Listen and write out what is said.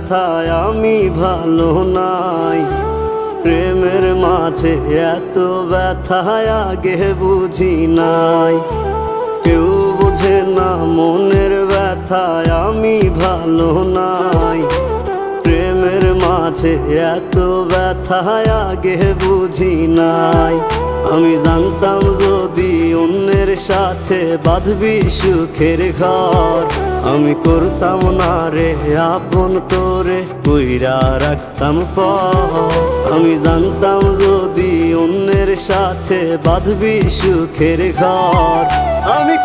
ব্যথায় আমি ভালো নাই। প্রেমের মাঝে এত ব্যথায় আগে বুঝি নাই। কেউ বোঝে না মনের ব্যথায় আমি ভালো নাই। প্রেমের মাঝে এত ব্যথায় আগে বুঝি নাই। আমি জানতাম যদি অন্যের সাথে বাঁধবি সুখের ঘর, আমি করতাম না রে আপন তোরে কইরা রাখতাম পর। আমি জানতাম যদি অন্যের সাথে বাঁধবি সুখের ঘর, আমি